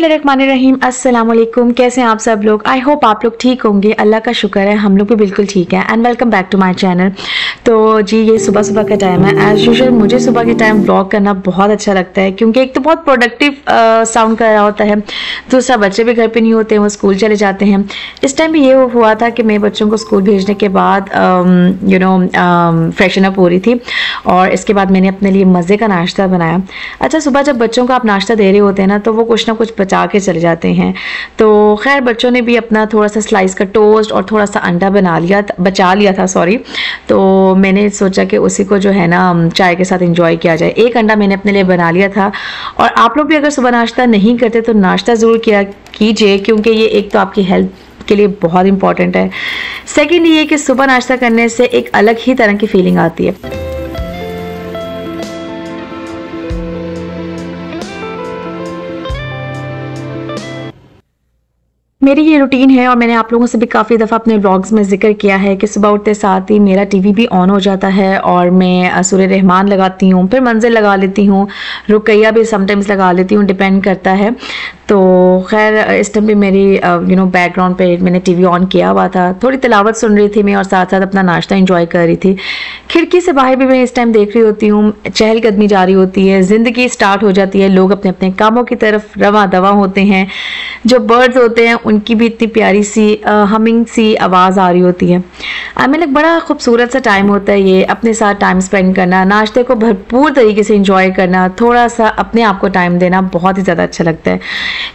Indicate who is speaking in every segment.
Speaker 1: बिस्मिल्लाहिर्रहमानिर्रहीम। अस्सलाम वालेकुम। कैसे हैं आप सब लोग? आई होप आप लोग ठीक होंगे। अल्लाह का शुक्र है हम लोग भी बिल्कुल ठीक है। And welcome back to my channel. तो जी ये सुबह सुबह का टाइम है। एज यूजुअल मुझे सुबह के टाइम व्लॉग करना बहुत अच्छा लगता है क्योंकि एक तो बहुत प्रोडक्टिव साउंड कर रहा होता है, दूसरा बच्चे भी घर पे नहीं होते हैं, वो स्कूल चले जाते हैं। इस टाइम भी ये हुआ था कि मैं बच्चों को स्कूल भेजने के बाद फ्रेशन अप हो रही थी और इसके बाद मैंने अपने लिए मज़े का नाश्ता बनाया। अच्छा, सुबह जब बच्चों को आप नाश्ता दे रहे होते हैं ना तो वो कुछ ना कुछ बचा के चले जाते हैं। तो खैर बच्चों ने भी अपना थोड़ा सा स्लाइस का टोस्ट और थोड़ा सा अंडा बचा लिया था सॉरी। तो मैंने सोचा कि उसी को जो है ना चाय के साथ एंजॉय किया जाए। एक अंडा मैंने अपने लिए बना लिया था। और आप लोग भी अगर सुबह नाश्ता नहीं करते तो नाश्ता ज़रूर किया कीजिए क्योंकि ये एक तो आपकी हेल्थ के लिए बहुत इंपॉर्टेंट है। सेकेंड ये कि सुबह नाश्ता करने से एक अलग ही तरह की फीलिंग आती है। मेरी ये रूटीन है और मैंने आप लोगों से भी काफ़ी दफ़ा अपने व्लॉग्स में जिक्र किया है कि सुबह उठते साथ ही मेरा टीवी भी ऑन हो जाता है और मैं सूरह रहमान लगाती हूँ, फिर मंजिल लगा लेती हूँ, रुकैया भी समटाइम्स लगा लेती हूँ, डिपेंड करता है। तो खैर इस टाइम भी मेरी बैकग्राउंड पे मैंने टीवी ऑन किया हुआ था, थोड़ी तिलावत सुन रही थी मैं और साथ साथ अपना नाश्ता एंजॉय कर रही थी। खिड़की से बाहर भी मैं इस टाइम देख रही होती हूँ, चहलकदमी जारी होती है, ज़िंदगी स्टार्ट हो जाती है, लोग अपने अपने कामों की तरफ रवां दवा होते हैं। जो बर्ड्स होते हैं उनकी भी इतनी प्यारी सी हमिंग सी आवाज़ आ रही होती है। आई मीन एक बड़ा खूबसूरत सा टाइम होता है ये, अपने साथ टाइम स्पेंड करना, नाश्ते को भरपूर तरीके से एंजॉय करना, थोड़ा सा अपने आप को टाइम देना बहुत ही ज़्यादा अच्छा लगता है।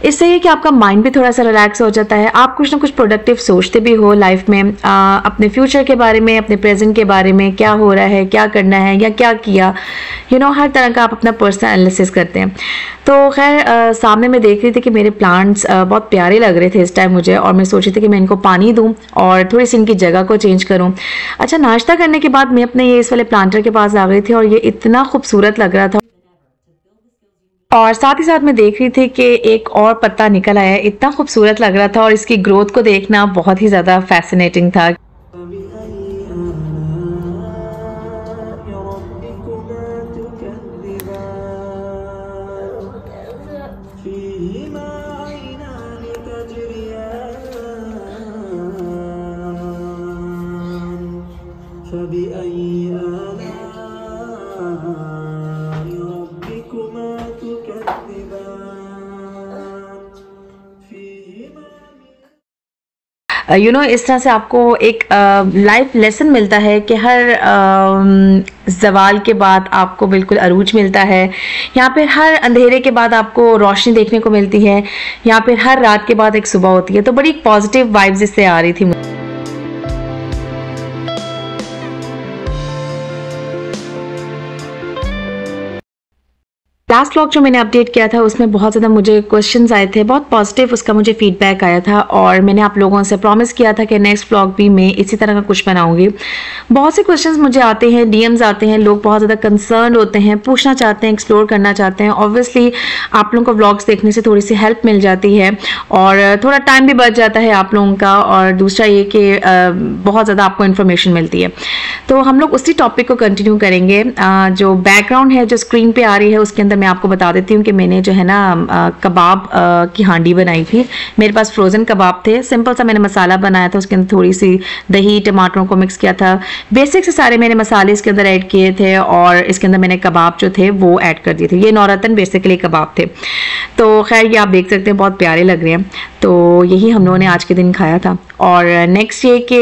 Speaker 1: इससे ये कि आपका माइंड भी थोड़ा सा रिलैक्स हो जाता है, आप कुछ ना कुछ प्रोडक्टिव सोचते भी हो लाइफ में, अपने फ्यूचर के बारे में, अपने प्रेजेंट के बारे में, क्या हो रहा है, क्या करना है या क्या किया, हर तरह का आप अपना पर्सनल एनालिसिस करते हैं। तो खैर सामने मैं देख रही थी कि मेरे प्लांट्स बहुत प्यारे लग रहे थे इस टाइम मुझे, और मैं सोची थी कि मैं इनको पानी दूं और थोड़ी सी इनकी जगह को चेंज करूं। अच्छा, नाश्ता करने के बाद मैं अपने ये इस वाले प्लांटर के पास आ गई थी और ये इतना खूबसूरत लग रहा था और साथ ही साथ मैं देख रही थी कि एक और पत्ता निकल आया, इतना खूबसूरत लग रहा था और इसकी ग्रोथ को देखना बहुत ही ज़्यादा फैसिनेटिंग था। इस तरह से आपको एक लाइफ लेसन मिलता है कि हर ज़वाल के बाद आपको बिल्कुल अरूज मिलता है, यहाँ पे हर अंधेरे के बाद आपको रोशनी देखने को मिलती है, यहाँ पे हर रात के बाद एक सुबह होती है। तो बड़ी पॉजिटिव वाइब्स इससे आ रही थी। लास्ट व्लॉग जो मैंने अपडेट किया था उसमें बहुत ज़्यादा मुझे क्वेश्चंस आए थे, बहुत पॉजिटिव उसका मुझे फीडबैक आया था और मैंने आप लोगों से प्रॉमिस किया था कि नेक्स्ट व्लॉग भी मैं इसी तरह का कुछ बनाऊंगी। बहुत से क्वेश्चंस मुझे आते हैं, डीएम्स आते हैं, लोग बहुत ज़्यादा कंसर्न होते हैं, पूछना चाहते हैं, एक्सप्लोर करना चाहते हैं। ऑब्वियसली आप लोगों को व्लॉग्स देखने से थोड़ी सी हेल्प मिल जाती है और थोड़ा टाइम भी बच जाता है आप लोगों का, और दूसरा ये कि बहुत ज़्यादा आपको इन्फॉर्मेशन मिलती है। तो हम लोग उसी टॉपिक को कंटिन्यू करेंगे। जो बैकग्राउंड है जो स्क्रीन पे आ रही है उसके अंदर मैं आपको बता देती हूँ कि मैंने जो है ना कबाब की हांडी बनाई थी। मेरे पास फ्रोज़न कबाब थे, सिंपल सा मैंने मसाला बनाया था, उसके अंदर थोड़ी सी दही टमाटरों को मिक्स किया था, बेसिक से सारे मैंने मसाले इसके अंदर ऐड किए थे और इसके अंदर मैंने कबाब जो थे वो ऐड कर दिए थे। ये नौरतन बेसिकली कबाब थे। तो खैर ये आप देख सकते हैं बहुत प्यारे लग रहे हैं। तो यही हम लोगों ने आज के दिन खाया था। और नेक्स्ट ये कि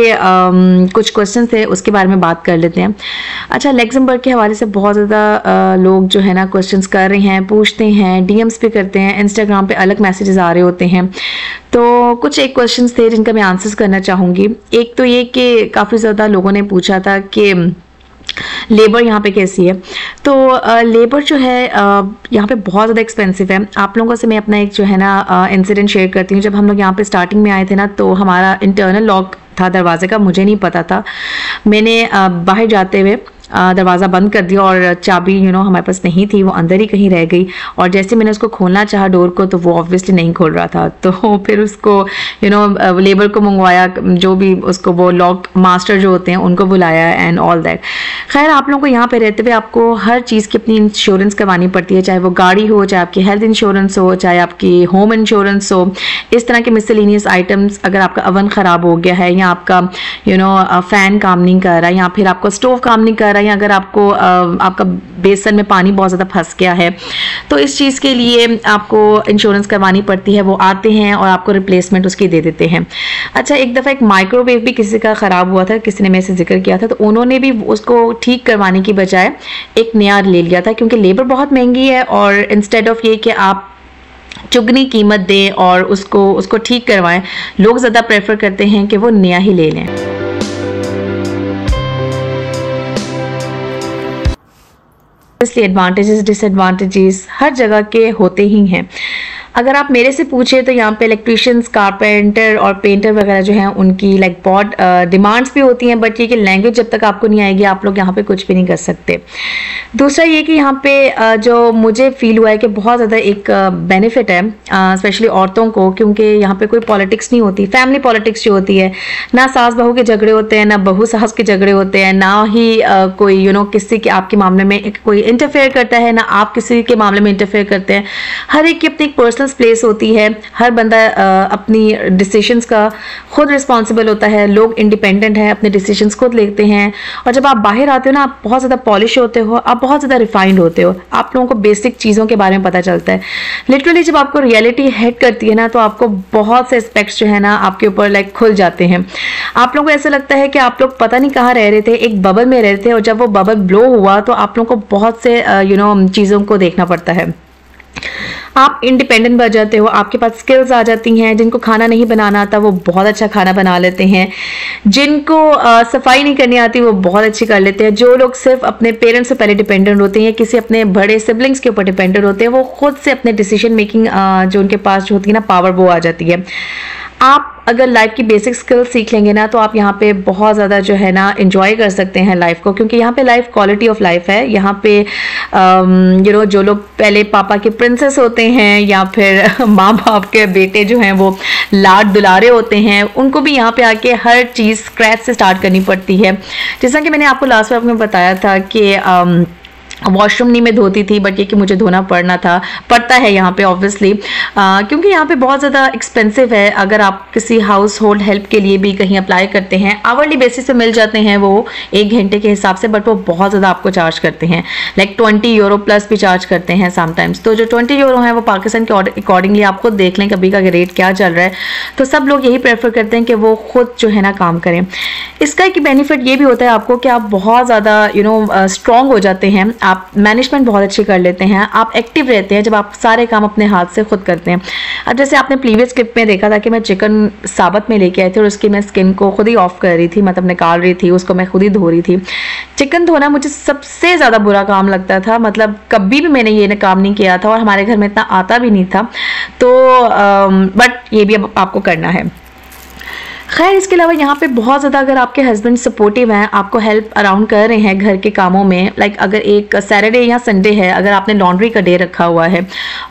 Speaker 1: कुछ क्वेश्चन थे उसके बारे में बात कर लेते हैं। अच्छा, लग्जमबर्ग के हवाले से बहुत ज़्यादा लोग जो है ना क्वेश्चंस कर रहे हैं, पूछते हैं, डीएम्स भी करते हैं, इंस्टाग्राम पे अलग मैसेजेस आ रहे होते हैं। तो कुछ एक क्वेश्चंस थे जिनका मैं आंसर्स करना चाहूँगी। एक तो ये कि काफ़ी ज़्यादा लोगों ने पूछा था कि लेबर यहाँ पे कैसी है। तो लेबर जो है यहाँ पे बहुत ज़्यादा एक्सपेंसिव है। आप लोगों से मैं अपना एक जो है ना इंसिडेंट शेयर करती हूँ। जब हम लोग यहाँ पे स्टार्टिंग में आए थे ना तो हमारा इंटरनल लॉक था दरवाजे का, मुझे नहीं पता था। मैंने बाहर जाते हुए दरवाज़ा बंद कर दिया और चाबी हमारे पास नहीं थी, वो अंदर ही कहीं रह गई। और जैसे मैंने उसको खोलना चाहा डोर को तो वो ऑब्वियसली नहीं खोल रहा था, तो फिर उसको लेबर को मंगवाया, जो भी उसको वो लॉक मास्टर जो होते हैं उनको बुलाया एंड ऑल दैट। खैर आप लोगों को यहाँ पे रहते हुए आपको हर चीज़ की अपनी इंश्योरेंस करवानी पड़ती है, चाहे वो गाड़ी हो, चाहे आपकी हेल्थ इंश्योरेंस हो, चाहे आपकी होम इंश्योरेंस हो। इस तरह के मिसलेनियस आइटम्स, अगर आपका ओवन ख़राब हो गया है या आपका फ़ैन काम नहीं कर रहा, या फिर आपका स्टोव काम नहीं कर रहा, या अगर आपको आपका बेसन में पानी बहुत ज़्यादा फंस गया है, तो इस चीज़ के लिए आपको इंश्योरेंस करवानी पड़ती है। वो आते हैं और आपको रिप्लेसमेंट उसकी दे देते हैं। अच्छा, एक दफ़ा एक माइक्रोवेव भी किसी का ख़राब हुआ था, किसी ने मेरे से जिक्र किया था, तो उन्होंने भी उसको ठीक करवाने की बजाय एक नया ले लिया था, क्योंकि लेबर बहुत महंगी है और इंस्टेड ऑफ ये कि आप चुगनी कीमत दें और उसको ठीक करवाएं, लोग ज़्यादा प्रेफर करते हैं कि वो नया ही ले लें। इसलिए एडवांटेजेस डिसएडवांटेजेस हर जगह के होते ही हैं। अगर आप मेरे से पूछे तो यहाँ पे इलेक्ट्रिशियंस, कारपेंटर और पेंटर वगैरह जो हैं उनकी लाइक बहुत डिमांड्स भी होती हैं, बट ये कि लैंग्वेज जब तक आपको नहीं आएगी आप लोग यहाँ पे कुछ भी नहीं कर सकते। दूसरा ये कि यहाँ पे जो मुझे फील हुआ है कि बहुत ज़्यादा एक बेनिफिट है स्पेशली औरतों को, क्योंकि यहाँ पे कोई पॉलिटिक्स नहीं होती, फैमिली पॉलिटिक्स जो होती है, ना सास बहू के झगड़े होते हैं, ना बहू सास के झगड़े होते हैं, ना ही कोई किसी के आपके मामले में कोई इंटरफेयर करता है, ना आप किसी के मामले में इंटरफेयर करते हैं। हर एक की अपनी एक पर्सनल प्लेस होती है, हर बंदा अपनी डिसीजंस का खुद रिस्पॉन्सिबल होता है, लोग इंडिपेंडेंट हैं, अपने डिसीजंस खुद लेते हैं। और जब आप बाहर आते हो ना, आप बहुत ज़्यादा पॉलिश होते हो, आप बहुत ज़्यादा रिफाइंड होते हो, आप लोगों को बेसिक चीज़ों के बारे में पता चलता है। लिटरली जब आपको रियलिटी हिट करती है ना, तो आपको बहुत से एस्पेक्ट्स जो है ना आपके ऊपर लाइक खुल जाते हैं। आप लोगों को ऐसा लगता है कि आप लोग पता नहीं कहाँ रह रहे थे, एक बबल में रह रहे थे, और जब वो बबल ब्लो हुआ तो आप लोगों को बहुत से चीज़ों को देखना पड़ता है। आप इंडिपेंडेंट बन जाते हो, आपके पास स्किल्स आ जाती हैं। जिनको खाना नहीं बनाना आता वो बहुत अच्छा खाना बना लेते हैं, जिनको सफाई नहीं करनी आती वो बहुत अच्छी कर लेते हैं। जो लोग सिर्फ अपने पेरेंट्स से पहले डिपेंडेंट होते हैं या किसी अपने बड़े सिबलिंग्स के ऊपर डिपेंडेंट होते हैं, वो खुद से अपने डिसीजन मेकिंग जो उनके पास होती है ना पावर, वो आ जाती है। आप अगर लाइफ की बेसिक स्किल्स सीख लेंगे ना, तो आप यहाँ पे बहुत ज़्यादा जो है ना एंजॉय कर सकते हैं लाइफ को, क्योंकि यहाँ पे लाइफ क्वालिटी ऑफ लाइफ है। यहाँ पे जो लोग पहले पापा के प्रिंसेस होते हैं या फिर माँ बाप के बेटे जो हैं वो लाड दुलारे होते हैं, उनको भी यहाँ पे आके हर चीज़ स्क्रैच से स्टार्ट करनी पड़ती है। जैसा कि मैंने आपको लास्ट में बताया था कि वॉशरूम नहीं मैं धोती थी, बट ये कि मुझे धोना पड़ता है यहाँ पे ऑब्वियसली, क्योंकि यहाँ पे बहुत ज़्यादा एक्सपेंसिव है। अगर आप किसी हाउस होल्ड हेल्प के लिए भी कहीं अप्लाई करते हैं, आवरली बेसिस पे मिल जाते हैं वो 1 घंटे के हिसाब से, बट वो बहुत ज़्यादा आपको चार्ज करते हैं, लाइक 20 यूरो प्लस भी चार्ज करते हैं समटाइम्स। तो जो 20 यूरो है वो पाकिस्तान के अकॉर्डिंगली आप खुद देख लें कभी का रेट क्या चल रहा है, तो सब लोग यही प्रेफर करते हैं कि वो खुद जो है ना काम करें। इसका एक बेनिफिट ये भी होता है आपको कि आप बहुत ज़्यादा स्ट्रॉन्ग हो जाते हैं, आप मैनेजमेंट बहुत अच्छी कर लेते हैं, आप एक्टिव रहते हैं जब आप सारे काम अपने हाथ से खुद करते हैं। अब जैसे आपने प्रीवियस क्लिप में देखा था कि मैं चिकन साबत में लेके आई थी और उसकी मैं स्किन को खुद ही ऑफ कर रही थी, मतलब निकाल रही थी, उसको मैं खुद ही धो रही थी। चिकन धोना मुझे सबसे ज़्यादा बुरा काम लगता था, मतलब कभी भी मैंने ये काम नहीं किया था और हमारे घर में इतना आता भी नहीं था, तो बट ये भी अब आपको करना है। खैर इसके अलावा यहाँ पे बहुत ज़्यादा अगर आपके हस्बैंड सपोर्टिव हैं, आपको हेल्प अराउंड कर रहे हैं घर के कामों में, लाइक अगर एक सैटरडे या संडे है, अगर आपने लॉन्ड्री का डे रखा हुआ है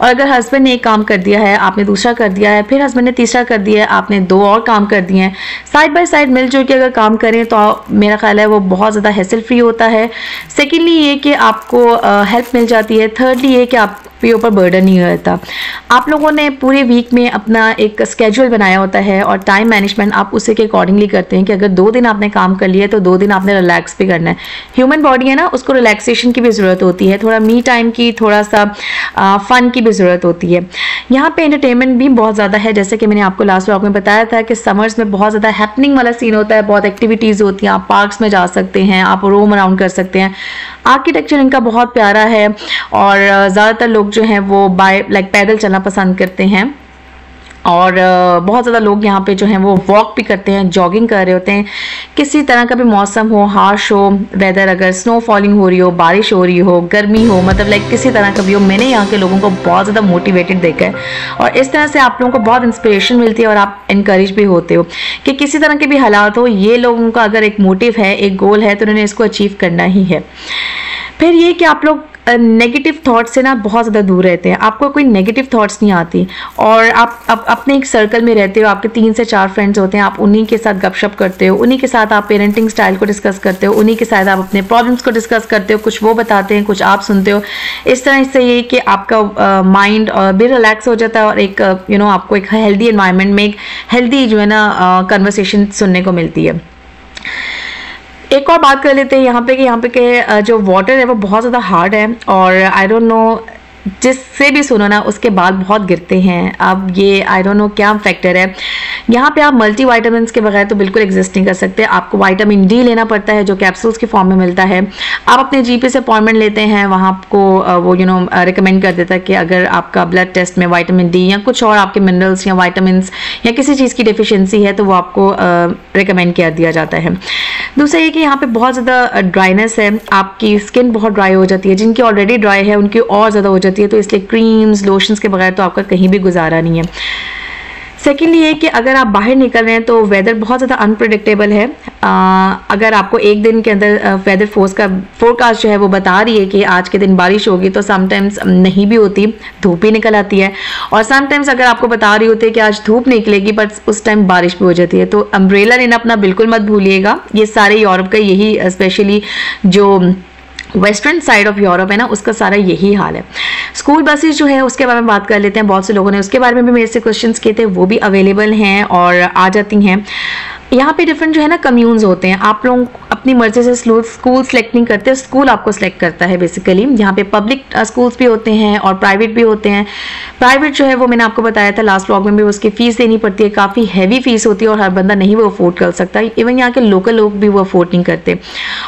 Speaker 1: और अगर हस्बैंड ने एक काम कर दिया है, आपने दूसरा कर दिया है, फिर हस्बैंड ने तीसरा कर दिया है, आपने 2 और काम कर दिए हैं, साइड बाय साइड मिलजुल के अगर काम करें तो मेरा ख्याल है वो बहुत ज़्यादा हैसल फ्री होता है। सेकेंडली ये कि आपको हेल्प मिल जाती है। थर्डली ये कि आपके ऊपर बर्डन नहीं रहता। आप लोगों ने पूरे वीक में अपना एक स्केड्यूल बनाया होता है और टाइम मैनेजमेंट आप उसी के अकॉर्डिंगली करते हैं कि अगर 2 दिन आपने काम कर लिया तो 2 दिन आपने रिलैक्स भी करना है। ह्यूमन बॉडी है ना, उसको रिलैक्सेशन की भी ज़रूरत होती है, थोड़ा मी टाइम की, थोड़ा सा फन की भी ज़रूरत होती है। यहाँ पे एंटरटेनमेंट भी बहुत ज़्यादा है, जैसे कि मैंने आपको लास्ट व्लॉग में बताया था कि समर्स में बहुत ज़्यादा हैपनिंग वाला सीन होता है, बहुत एक्टिविटीज़ होती हैं, आप पार्क्स में जा सकते हैं, आप रोम अराउंड कर सकते हैं। आर्किटेक्चर इनका बहुत प्यारा है और ज़्यादातर लोग जो हैं वो पैदल चलना पसंद करते हैं। और बहुत ज़्यादा लोग यहाँ पे जो हैं वो वॉक भी करते हैं, जॉगिंग कर रहे होते हैं। किसी तरह का भी मौसम हो, हार्श हो वेदर, अगर स्नो फॉलिंग हो रही हो, बारिश हो रही हो, गर्मी हो, मतलब लाइक किसी तरह का भी हो, मैंने यहाँ के लोगों को बहुत ज़्यादा मोटिवेटेड देखा है। और इस तरह से आप लोगों को बहुत इंस्पिरेशन मिलती है और आप इनकरेज भी होते हो कि किसी तरह के भी हालात हो, ये लोगों का अगर एक मोटिव है, एक गोल है, तो उन्होंने इसको अचीव करना ही है। फिर ये कि आप लोग नेगेटिव थॉट्स से ना बहुत ज़्यादा दूर रहते हैं, आपको कोई नेगेटिव थॉट्स नहीं आती, और आप अपने एक सर्कल में रहते हो, आपके 3 से 4 फ्रेंड्स होते हैं, आप उन्हीं के साथ गपशप करते हो, उन्हीं के साथ आप पेरेंटिंग स्टाइल को डिस्कस करते हो, उन्हीं के साथ आप अपने प्रॉब्लम्स को डिस्कस करते हो, कुछ वो बताते हैं, कुछ आप सुनते हो। इस तरह से ये कि आपका माइंड भी रिलैक्स हो जाता है और एक आपको एक हेल्दी एनवायरनमेंट में एक हेल्दी जो है ना कन्वर्सेशन सुनने को मिलती है। एक और बात कर लेते हैं यहाँ पे के जो वाटर है वो बहुत ज़्यादा हार्ड है, और आई डोंट नो, जिससे भी सुनो ना उसके बाल बहुत गिरते हैं। अब ये आई डोंट नो क्या फैक्टर है। यहाँ पे आप मल्टी वाइटामिन के बगैर तो बिल्कुल एग्जिस्ट नहीं कर सकते, आपको विटामिन डी लेना पड़ता है जो कैप्सूल्स की फॉर्म में मिलता है। आप अपने जीपी से अपॉइंटमेंट लेते हैं, वहाँ आपको वो रिकमेंड कर देता है कि अगर आपका ब्लड टेस्ट में विटामिन डी या कुछ और आपके मिनरल्स या विटामिन या किसी चीज़ की डिफिशियंसी है तो वो आपको रिकमेंड कर दिया जाता है। दूसरा ये कि यहाँ पे बहुत ज़्यादा ड्राइनेस है, आपकी स्किन बहुत ड्राई हो जाती है, जिनकी ऑलरेडी ड्राई है उनकी और ज़्यादा हो जाती है, तो इसलिए क्रीम्स लोशंस के बगैर तो आपका कहीं भी गुजारा नहीं है। सेकेंडली ये कि अगर आप बाहर निकल रहे हैं तो वेदर बहुत ज़्यादा अनप्रेडिक्टेबल है। अगर आपको एक दिन के अंदर वेदर फोरकास्ट जो है वो बता रही है कि आज के दिन बारिश होगी, तो समटाइम्स नहीं भी होती, धूप भी निकल आती है, और समटाइम्स अगर आपको बता रही होती है कि आज धूप निकलेगी बट उस टाइम बारिश भी हो जाती है। तो अम्ब्रेला लेना अपना बिल्कुल मत भूलिएगा। ये सारे यूरोप का यही, स्पेशली जो वेस्टर्न साइड ऑफ यूरोप है ना, उसका सारा यही हाल है। स्कूल बसेस जो है उसके बारे में बात कर लेते हैं। बहुत से लोगों ने उसके बारे में भी मेरे से क्वेश्चंस किए थे, वो भी अवेलेबल हैं और आ जाती हैं। यहाँ पे डिफरेंट जो है ना कम्यून्स होते हैं, आप लोग अपनी मर्जी से स्कूल सेलेक्ट नहीं करते, स्कूल आपको सेलेक्ट करता है बेसिकली। यहाँ पे पब्लिक स्कूल्स भी होते हैं और प्राइवेट भी होते हैं। प्राइवेट जो है वो मैंने आपको बताया था लास्ट व्लॉग में भी, उसकी फीस देनी पड़ती है, काफ़ी हैवी फीस होती है और हर बंदा नहीं वो अफोर्ड कर सकता। इवन यहाँ के लोकल लोग भी वो अफोर्ड नहीं करते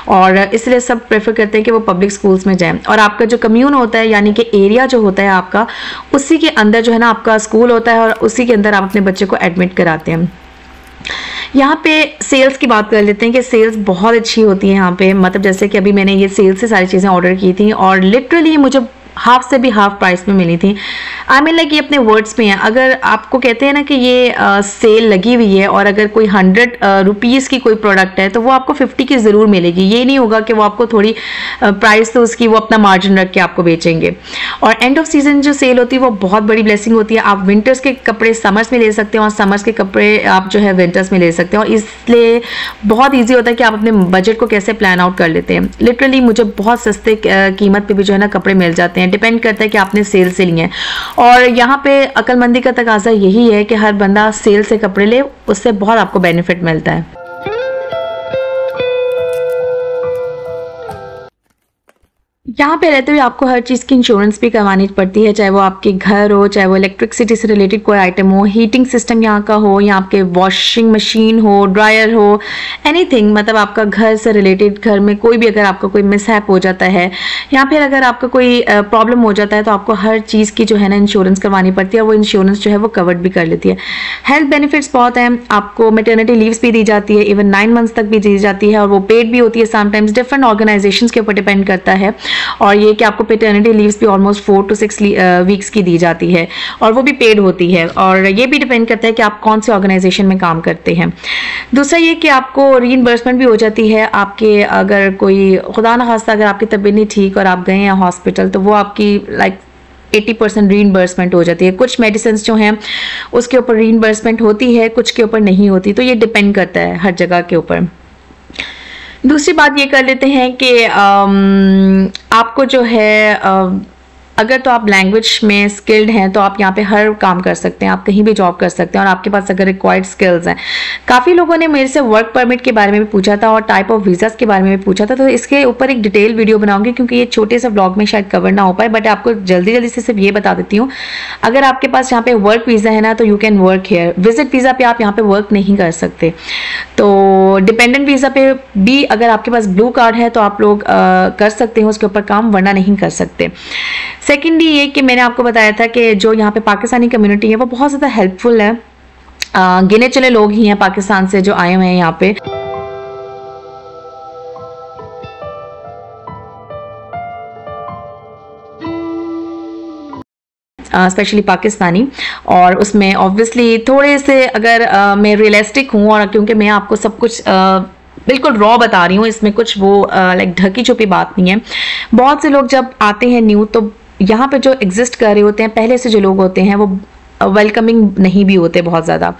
Speaker 1: और इसलिए सब प्रेफर करते हैं कि वो पब्लिक स्कूल्स में जाएँ। और आपका जो कम्यून होता है यानी कि एरिया जो होता है आपका, उसी के अंदर जो है ना आपका स्कूल होता है और उसी के अंदर आप अपने बच्चे को एडमिट कराते हैं। यहाँ पे सेल्स की बात कर लेते हैं कि सेल्स बहुत अच्छी होती है यहाँ पे। मतलब जैसे कि अभी मैंने ये सेल्स से सारी चीज़ें ऑर्डर की थी और लिटरली मुझे हाफ से भी हाफ प्राइस में मिली थी। आई मीन लाइक ये अपने वर्ड्स में है। अगर आपको कहते हैं ना कि ये सेल लगी हुई है और अगर कोई 100 रुपीज़ की कोई प्रोडक्ट है तो वो आपको 50 की ज़रूर मिलेगी। ये नहीं होगा कि वो आपको थोड़ी प्राइस तो उसकी वो अपना मार्जिन रख के आपको बेचेंगे। और एंड ऑफ सीजन जो सेल होती है वो बहुत बड़ी ब्लेसिंग होती है। आप विंटर्स के कपड़े समर्स में ले सकते हैं और समर्स के कपड़े आप जो है विंटर्स में ले सकते हैं, और इसलिए बहुत ईजी होता है कि आप अपने बजट को कैसे प्लान आउट कर लेते हैं। लिटरली मुझे बहुत सस्ते कीमत पर भी जो है ना कपड़े मिल जाते हैं, डिपेंड करता है कि आपने सेल से लिए हैं। और यहाँ पे अक्लमंदी का तकाजा यही है कि हर बंदा सेल से कपड़े ले, उससे बहुत आपको बेनिफिट मिलता है। यहाँ पे रहते हुए आपको हर चीज़ की इंश्योरेंस भी करवानी पड़ती है, चाहे वो आपके घर हो, चाहे वो इलेक्ट्रिसिटी से रिलेटेड कोई आइटम हो, हीटिंग सिस्टम यहाँ का हो, या आपके वॉशिंग मशीन हो, ड्रायर हो, एनीथिंग, मतलब आपका घर से रिलेटेड, घर में कोई भी अगर आपका कोई मिसहैप हो जाता है या फिर अगर आपका कोई प्रॉब्लम हो जाता है तो आपको हर चीज़ की जो है ना इंश्योरेंस करवानी पड़ती है, और वो इंश्योरेंस जो है वो कवर्ड भी कर लेती है। हेल्थ बेनिफिट्स बहुत हैं, आपको मैटरनिटी लीव्स भी दी जाती है, इवन 9 मंथ्स तक भी दी जाती है, और वो पेड भी होती है। समटाइम्स डिफरेंट ऑर्गेनाइजेशंस के ऊपर डिपेंड करता है, और ये कि आपको पेटर्निटी लीव्स भी ऑलमोस्ट 4 to 6 वीक्स की दी जाती है और वो भी पेड होती है, और ये भी डिपेंड करता है कि आप कौन से ऑर्गेनाइजेशन में काम करते हैं। दूसरा ये कि आपको रीइंबर्समेंट भी हो जाती है। आपके अगर कोई खुदा न खास्ता अगर आपकी तबीयत नहीं ठीक और आप गए हैं हॉस्पिटल, तो वो आपकी लाइक 80% रीइंबर्समेंट हो जाती है। कुछ मेडिसिन जो हैं उसके ऊपर रीइंबर्समेंट होती है, कुछ के ऊपर नहीं होती, तो ये डिपेंड करता है हर जगह के ऊपर। दूसरी बात ये कर लेते हैं कि आपको जो है अगर तो आप लैंग्वेज में स्किल्ड हैं तो आप यहाँ पे हर काम कर सकते हैं, आप कहीं भी जॉब कर सकते हैं, और आपके पास अगर रिक्वायर्ड स्किल्स हैं। काफ़ी लोगों ने मेरे से वर्क परमिट के बारे में भी पूछा था और टाइप ऑफ वीज़ास के बारे में भी पूछा था, तो इसके ऊपर एक डिटेल वीडियो बनाऊंगी क्योंकि ये छोटे से व्लॉग में शायद कवर ना हो पाए, बट आपको जल्दी से सिर्फ ये बता देती हूँ। अगर आपके पास यहाँ पे वर्क वीज़ा है ना तो you can work here. Visit visa पे आप यहाँ पे वर्क नहीं कर सकते। तो डिपेंडेंट वीज़ा पे भी अगर आपके पास ब्लू कार्ड है तो आप लोग कर सकते हैं उसके ऊपर काम, वरना नहीं कर सकते। सेकेंडली ये कि मैंने आपको बताया था कि जो यहाँ पे पाकिस्तानी कम्युनिटी है वो बहुत ज़्यादा हेल्पफुल है। गिने चले लोग ही हैं पाकिस्तान से जो आए हुए हैं यहाँ पे। स्पेशली पाकिस्तानी, और उसमें ऑब्वियसली थोड़े से अगर मैं रियलिस्टिक हूँ, और क्योंकि मैं आपको सब कुछ बिल्कुल रॉ बता रही हूँ, इसमें कुछ वो लाइक ढकी छुपी बात नहीं है। बहुत से लोग जब आते हैं न्यू, तो यहाँ पे जो एग्जिस्ट कर रहे होते हैं पहले से जो लोग होते हैं वो वेलकमिंग नहीं भी होते, बहुत ज़्यादा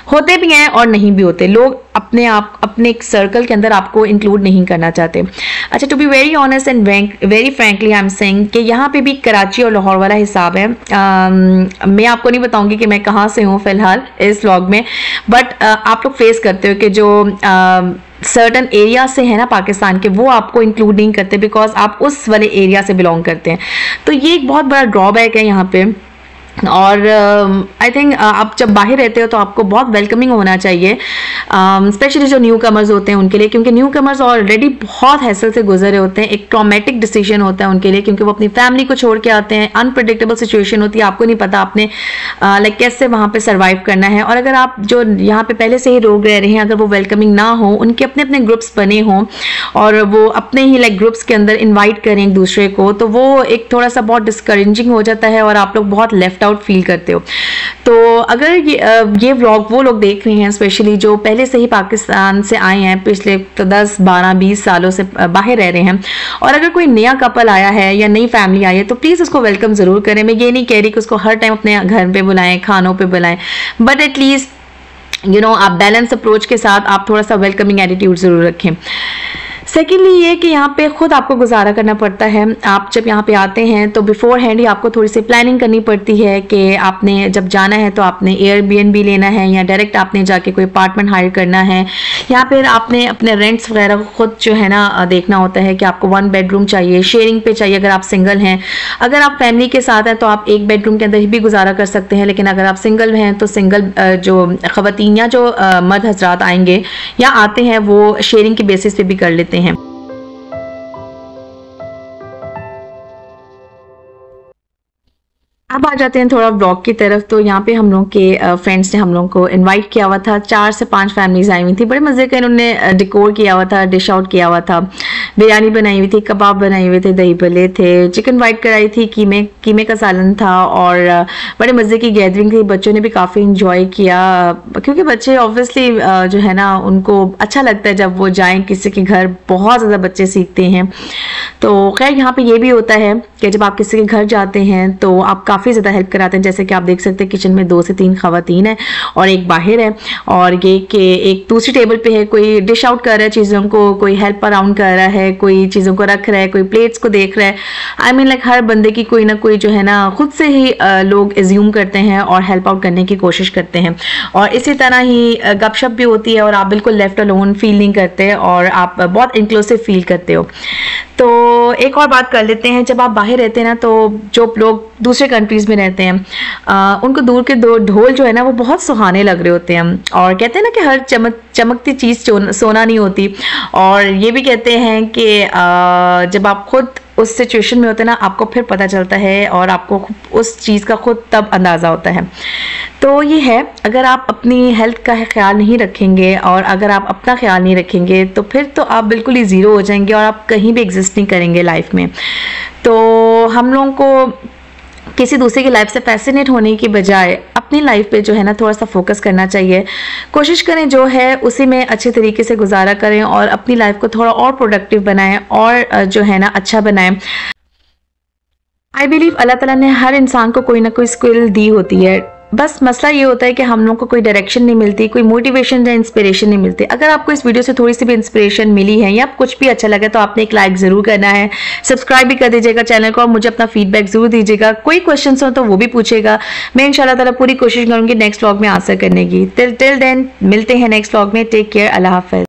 Speaker 1: होते भी हैं और नहीं भी होते। लोग अपने आप अपने एक सर्कल के अंदर आपको इंक्लूड नहीं करना चाहते। अच्छा, to be very honest and very frankly I am saying कि यहाँ पे भी कराची और लाहौर वाला हिसाब है। मैं आपको नहीं बताऊंगी कि मैं कहाँ से हूँ फ़िलहाल इस व्लॉग में, बट आप लोग फेस करते हो कि जो सर्टन एरिया से है ना पाकिस्तान के, वो आपको इंक्लूड नहीं करते बिकॉज आप उस वाले एरिया से बिलोंग करते हैं। तो ये एक बहुत बड़ा ड्रॉबैक है यहाँ पे। और आई थिंक आप जब बाहर रहते हो तो आपको बहुत वेलकमिंग होना चाहिए, स्पेशली जो न्यू कमर्स होते हैं उनके लिए, क्योंकि न्यू कमर्स ऑलरेडी बहुत हैसल से गुजरे होते हैं। एक ट्रॉमेटिक डिसीजन होता है उनके लिए, क्योंकि वो अपनी फैमिली को छोड़ के आते हैं। अनप्रेडिक्टेबल सिचुएशन होती है, आपको नहीं पता आपने लाइक कैसे वहाँ पे सर्वाइव करना है। और अगर आप जो यहाँ पे पहले से ही लोग रह रहे हैं, अगर वो वेलकमिंग ना हो, उनके अपने अपने ग्रुप्स बने हों और वो अपने ही लाइक ग्रुप्स के अंदर इन्वाइट करें एक दूसरे को, तो वो एक थोड़ा सा बहुत डिस्करेजिंग हो जाता है और आप लोग बहुत लेफ्ट आउट फील करते हो। तो अगर ये व्लॉग वो लोग देख रहे हैं स्पेशली जो पहले से ही पाकिस्तान से आए हैं, पिछले 10, 12, 20 सालों से बाहर रह रहे हैं, और अगर कोई नया कपल आया है या नई फैमिली आई है, तो प्लीज़ उसको वेलकम ज़रूर करें। मैं ये नहीं कह रही कि उसको हर टाइम अपने घर पे बुलाएं, खानों पे बुलाएं, बट एटलीस्ट आप बैलेंस अप्रोच के साथ आप थोड़ा सा वेलकमिंग एटीट्यूड ज़रूर रखें। सेकेंडली ये कि यहाँ पे खुद आपको गुजारा करना पड़ता है। आप जब यहाँ पे आते हैं तो बिफोर हैंड ही आपको थोड़ी सी प्लानिंग करनी पड़ती है कि आपने जब जाना है तो आपने एयरबीएनबी लेना है या डायरेक्ट आपने जाके कोई अपार्टमेंट हायर करना है, या फिर आपने अपने रेंट्स वगैरह खुद जो है ना देखना होता है कि आपको 1 बेडरूम चाहिए, शेयरिंग पे चाहिए अगर आप सिंगल हैं। अगर आप फैमिली के साथ हैं तो आप 1 बेडरूम के अंदर भी गुजारा कर सकते हैं, लेकिन अगर आप सिंगल हैं तो सिंगल जो ख़वातीन या जो मर्द हजरात आएंगे या आते हैं वो शेयरिंग की बेसिस पे भी कर लेते हैं। अब आ जाते हैं थोड़ा ब्लॉग की तरफ। तो यहाँ पे हम लोग के फ्रेंड्स ने हम लोग को इनवाइट किया हुआ था। 4 से 5 फैमिलीज आई हुई थी। बड़े मज़े का इन्होंने डिकोर किया हुआ था, डिश आउट किया हुआ था। बिरयानी बनाई हुई थी, कबाब बनाए हुए थे, दही भल्ले थे, चिकन वाइट कराई थी, कीमे का सालन था, और बड़े मज़े की गैदरिंग थी। बच्चों ने भी काफ़ी इंजॉय किया, क्योंकि बच्चे ऑब्वियसली जो है ना उनको अच्छा लगता है जब वो जाएँ किसी के घर, बहुत ज़्यादा बच्चे सीखते हैं। तो खैर यहाँ पे ये भी होता है कि जब आप किसी के घर जाते हैं तो आप काफ़ी ज़्यादा हेल्प कराते हैं। जैसे कि आप देख सकते हैं किचन में 2 से 3 ख़वातीन हैं और एक बाहर है, और ये कि एक दूसरी टेबल पे है, कोई डिश आउट कर रहा है चीज़ों को, कोई हेल्प अराउंड कर रहा है, कोई चीज़ों को रख रहा है, कोई प्लेट्स को देख रहा है। आई मीन लाइक हर बंदे की कोई ना कोई जो है ना खुद से ही लोग एज्यूम करते हैं और हेल्प आउट करने की कोशिश करते हैं, और इसी तरह ही गपशप भी होती है और आप बिल्कुल लेफ्ट अलोन फील नहीं करते और आप बहुत इंक्लूसिव फील करते हो। तो एक और बात कर लेते हैं, जब आप बाहर रहते हैं ना तो जो लोग दूसरे कंट्रीज़ में रहते हैं उनको दूर के ढोल जो है ना वो बहुत सुहाने लग रहे होते हैं, और कहते हैं ना कि हर चमकती चीज़ सोना नहीं होती। और ये भी कहते हैं कि जब आप खुद उस सिचुएशन में होते हैं ना आपको फिर पता चलता है और आपको उस चीज़ का खुद तब अंदाज़ा होता है। तो ये है, अगर आप अपनी हेल्थ का ख्याल नहीं रखेंगे और अगर आप अपना ख्याल नहीं रखेंगे तो फिर तो आप बिल्कुल ही ज़ीरो हो जाएंगे और आप कहीं भी एग्जिस्ट नहीं करेंगे लाइफ में। तो हम लोगों को किसी दूसरे की लाइफ से फैसिनेट होने की बजाय अपनी लाइफ पे जो है ना थोड़ा सा फोकस करना चाहिए। कोशिश करें जो है उसी में अच्छे तरीके से गुजारा करें और अपनी लाइफ को थोड़ा और प्रोडक्टिव बनाएं और जो है ना अच्छा बनाएं। आई बिलीव अल्लाह ताला ने हर इंसान को कोई ना कोई स्किल दी होती है, बस मसला ये होता है कि हम लोग को कोई डायरेक्शन नहीं मिलती, कोई मोटिवेशन या इंस्पिरेशन नहीं मिलती। अगर आपको इस वीडियो से थोड़ी सी भी इंस्पिरेशन मिली है या कुछ भी अच्छा लगा तो आपने एक लाइक ज़रूर करना है, सब्सक्राइब भी कर दीजिएगा चैनल को, और मुझे अपना फीडबैक ज़रूर दीजिएगा। कोई क्वेश्चन हो तो वो भी पूछेगा, मैं इंशाल्लाह ताला पूरी कोशिश करूँगी नेक्स्ट व्लॉग में आंसर करने की। टिल देन मिलते हैं नेक्स्ट व्लॉग में। टेक केयर, अल्लाह हाफ़िज़।